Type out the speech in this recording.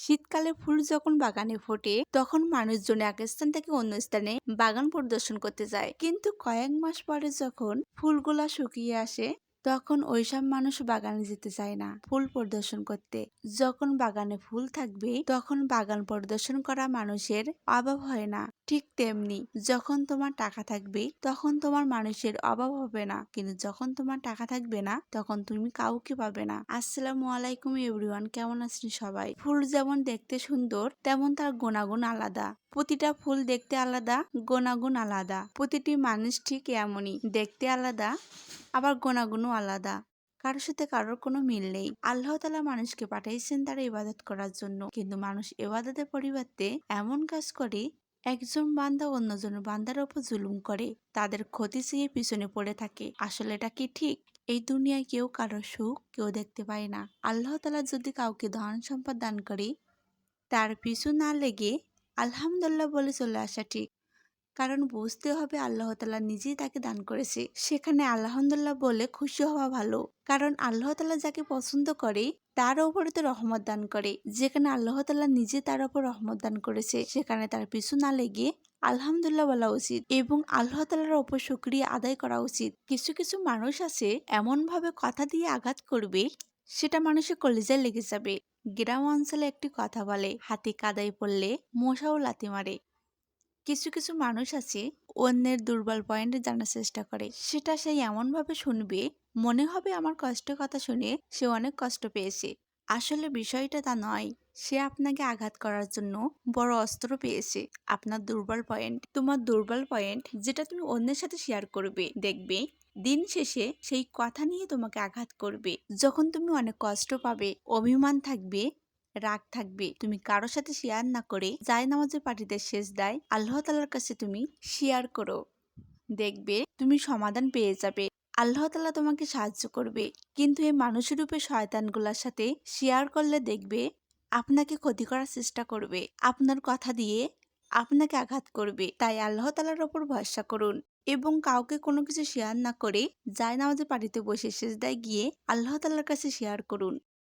শীতকালে ফুল যখন বাগানে ফোটে তখন মানুষজন এক স্থান থেকে অন্য স্থানে বাগান পরিদর্শন করতে যায়, কিন্তু কয়েক মাস পরে যখন ফুলগুলা শুকিয়ে আসে তখন ওইসব মানুষ বাগানে যেতে চায় না ফুল পরিদর্শন করতে। যখন বাগানে ফুল থাকবে তখন বাগান পরিদর্শন করা মানুষের অভাব হয় না। ঠিক তেমনি যখন তোমার টাকা থাকবে তখন তোমার মানুষের অভাব হবে না, কিন্তু যখন তোমার টাকা থাকবে না তখন তুমি কাউকে পাবে না। আসসালামু আলাইকুম এভরিওয়ান, কেমন আছেন সবাই? ফুল যেমন দেখতে সুন্দর তেমন তার গুণাগুণ আলাদা। প্রতিটা ফুল দেখতে আলাদা, গুণাগুণ আলাদা। প্রতিটি মানুষ ঠিক এমনই, দেখতে আলাদা আবার গুণাগুণও আলাদা। কারোর সাথে কারোর কোনো মিল নেই। আল্লাহ তাআলা মানুষকে পাঠাইছেন তার ইবাদত করার জন্য, কিন্তু মানুষ ইবাদতের পরিবর্তে এমন কাজ করে একজন বান্দা অন্যজন বান্দার উপর জুলুম করে, তাদের ক্ষতি চেয়ে পিছনে পড়ে থাকে। আসলে এটা কি ঠিক? এই দুনিয়ায় কেউ কারোর সুখ কেউ দেখতে পায় না। আল্লাহ তাআলা যদি কাউকে ধন সম্পদ দান করে তার পিছু না লেগে আলহামদুলিল্লাহ বলে চলে আসা ঠিক, কারণ বুঝতে হবে আল্লাহ তাআলা নিজেই তাকে দান করেছে। সেখানে আলহামদুলিল্লাহ বলে খুশি হওয়া ভালো, কারণ আল্লাহ তাআলা যাকে পছন্দ করে তার উপরে তো রহমত দান করে। যেখানে আল্লাহ তাআলা নিজে তার উপর রহমত দান করেছে সেখানে তার পিছু না লেগে আলহামদুলিল্লাহ বলা উচিত এবং আল্লাহ তাআলার উপর শুকরিয়া আদায় করা উচিত। কিছু কিছু মানুষ আছে এমন ভাবে কথা দিয়ে আঘাত করবে সেটা মানুষের কলিজায় লেগে যাবে। গ্রাম অঞ্চলে একটি কথা বলে, হাতি কাদায় পড়লে মশাও লাথি মারে। কিছু কিছু মানুষ আছে অন্যের দুর্বল পয়েন্ট জানার চেষ্টা করে, সেটা সেই এমন ভাবে শুনবে মনে হবে আমার কষ্টের কথা শুনে সে অনেক কষ্ট পেয়েছে। আসলে বিষয়টা তা নয়, সে আপনাকে আঘাত করার জন্য বড় অস্ত্র পেয়েছে, আপনার দুর্বল পয়েন্ট। তোমার দুর্বল পয়েন্ট যেটা তুমি অন্যের সাথে শেয়ার করবে, দেখবে দিন শেষে সেই কথা নিয়ে তোমাকে আঘাত করবে। যখন তুমি অনেক কষ্ট পাবে, অভিমান থাকবে, রাগ থাকবে, তুমি কারোর সাথে শেয়ার না করে জায়নামাজের পাটিতে সেজদায় আল্লাহ তাআলার কাছে তুমি শেয়ার করো, দেখবে তুমি সমাধান পেয়ে যাবে। আল্লাহ তাআলা তোমাকে সাহায্য করবে। কিন্তু এই মানুষের রূপে শয়তানগুলোর সাথে শেয়ার করলে দেখবে আপনাকে ক্ষতি করার চেষ্টা করবে, আপনার কথা দিয়ে আপনাকে আঘাত করবে। তাই আল্লাহ তাআলার ওপর ভরসা করুন এবং কাউকে কোনো কিছু শেয়ার না করে জায়নামাজের পাটিতে বসে সেজদায় গিয়ে আল্লাহ তাআলার কাছে শেয়ার করুন।